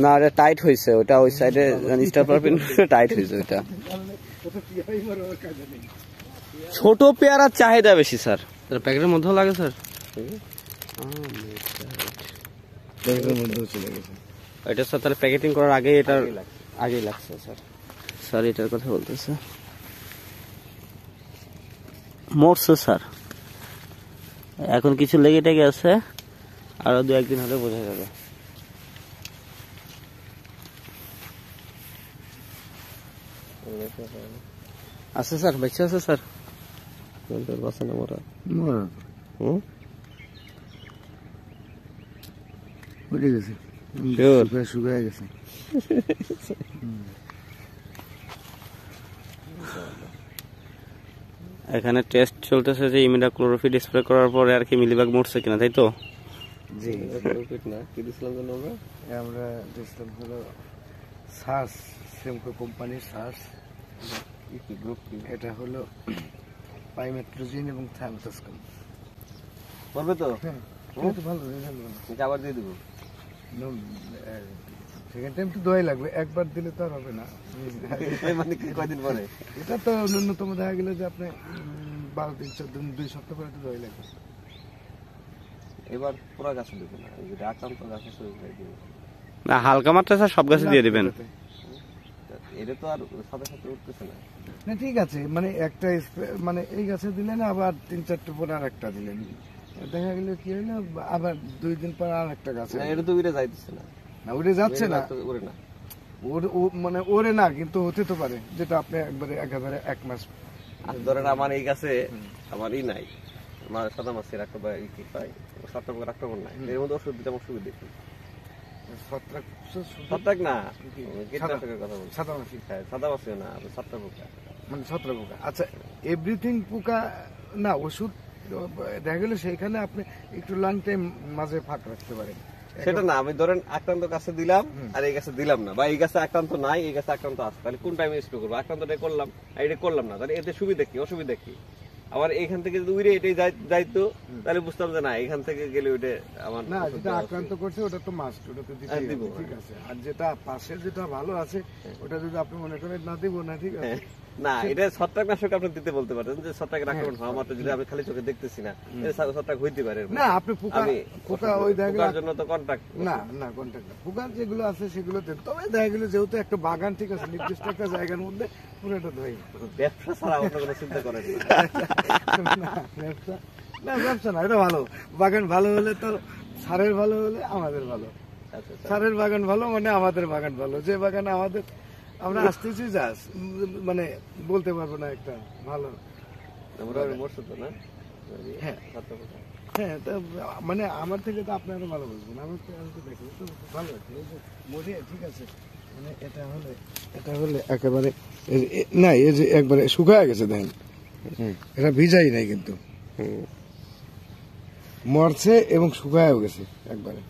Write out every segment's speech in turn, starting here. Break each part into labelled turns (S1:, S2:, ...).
S1: না এটা টাইট হয়েছে, ওটা ওই সাইডে স্টাফার পিন টাইট হয়েছে ওটা। ছোট পেয়ারার চাহিদা বেশি স্যার, প্যাকেটের মধ্যেও লাগে স্যার,
S2: প্যাকেটের মধ্যেও চলে গেছে
S1: এটা স্যার। তাহলে প্যাকেটিং করার আগে এটার আগেই লাগছে স্যার। স্যার এটার কথা বলতেছে, মরছে স্যার, এখন কিছু লেগে টেগে আছে, আরো 2-1 দিন হলে বোঝা যাবে। আছে স্যার, বেঁচে আছে স্যার,
S2: বুঝে গেছে, শুকায় গেছে।
S1: এখানে টেস্ট চলতেছে যে ইমিডাক্লোরোফিড স্প্রে করার পরে আর কি মিলিবাগ মরছে কিনা, তাই তো?
S2: জি, না কি দিছিলাম জানো আমরা দিছিলাম হলো সার্স, সেমকো কোম্পানির সার্স গ্রুপ, এটা হলো পাইমেট্রোজিন এবং থায়ামেথাসকাম।
S1: করবে তো?
S2: হ্যাঁ, তো ভালো রেজাল্ট,
S1: আবার দিয়ে দেবো।
S2: সেকেন্ড টাইম তো দোয়াই লাগবে, একবার দিলে তো আর হবে না।
S1: মানে কয়দিন পরে?
S2: এটা তো ন্যূনতম দেখা গেল যে আপনি 12 দিন 14 দিন 2 সপ্তাহ পরে তো দোয়াই লাগবে।
S1: এবার পুরো গাছে দেবে না, যেটা আক্রান্ত গাছ আছে ওইটাই দিবে না, হালকা মাত্রা স্যার সব গাছে দিয়ে দিবেন। এটা তো আর সাথে সাথে উঠতেছে না।
S2: না ঠিক আছে, মানে একটা মানে এই গাছে দিলেন, আবার 3-4টা পরে আর একটা দিলেন, দেখা গেল কি হলো আবার 2 দিন পর আর একটা গাছ।
S1: এটা তো উড়ে যাইতেছে না,
S2: না উড়ে যাচ্ছে না,
S1: উড়ে না,
S2: মানে ওরে না, কিন্তু হতে তো পারে যেটা আপনি একেবারে 1 মাস।
S1: ধরেন আমার এই গাছে আমারই নাই, আমার সাদা মাছের একটা কি পাই, ছত্রাক আক্রমণ নাই, এর মধ্যে ওষুধ দিতে আমার সুবিধা কি? ছত্রাক না, কীটনাশকের কথা বলছি।
S2: সাদা মাছি,
S1: সাদা মাছি না, ছত্রাক পোকা,
S2: মানে ছত্রাক পোকা। আচ্ছা, এভরিথিং পোকা না, ওষুধ দেখা গেল সেইখানে আপনি একটু লং টাইম মাঝে ফাঁক রাখতে পারেন।
S1: সেটা না, আমি ধরেন আক্রান্ত গাছে দিলাম আর এই গাছে দিলাম না, বা এই গাছে আক্রান্ত নাই এই গাছে আক্রান্ত আছে, তাহলে কোন টাইমে স্প্রে করবো? আক্রান্তটা করলাম আর এটা করলাম না, তাহলে এতে সুবিধা কি অসুবিধা কি? আবার এখান থেকে যদি উড়ে এটাই যাইতো তাহলে বুঝতাম যে না এখান থেকে গেলে ওইটা আমার
S2: না, যেটা আক্রান্ত করছে ওটা তো মাস্ট, ওটা তো দিতেই হবে, ঠিক আছে। আর যেটা পাশে যেটা ভালো আছে ওটা যদি আপনি মনে করেন না দিব না, ঠিক আছে।
S1: না, এটা ছত্রাকনাশক আপনি দিতে বলতে পারেন যে ছত্রাকের আক্রমণ হওয়া মাত্র যদি আমি খালি চোখে দেখতেছি না, ছত্রাক হইতে পারে
S2: না। আপনি পোকা ওই দেখা গেল
S1: জন্য তো কন্টাক্ট
S2: না কন্টাক্ট না, পোকার যেগুলো আছে সেগুলো দেন। তবে দেখা গেল যেহেতু একটা বাগান, ঠিক আছে, নির্দিষ্ট একটা জায়গার মধ্যে পুরোটা ধোয়।
S1: ব্যবসা ছাড়া অন্য কোনো চিন্তা করেন
S2: না, ব্যবসা না, এটা ভালো বাগান। ভালো হলে তো সারের ভালো হলে আমাদের ভালো, সারের বাগান ভালো মানে আমাদের বাগান ভালো। যে বাগান আমাদের আমরা আসতেছি যাস, মানে বলতে পারবো না একটা ভালো। হ্যাঁ হ্যাঁ, মানে আমার থেকে তো আপনারা ভালো বলবেন, আমি তো দেখি তো ভালো আছে মনে, ঠিক আছে। মানে এটা হলে একেবারে না, এই যে একবারে শুকায় গেছে, দেখেন এটা ভিজাই নাই, কিন্তু মরছে এবং শুকায়ও গেছে একবারে।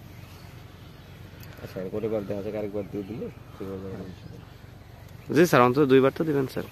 S1: আচ্ছা, আরেকবার দেখা যাক, আরেকবার দিয়ে দিলে জি স্যার, অন্তত 2বার তো দিবেন স্যার।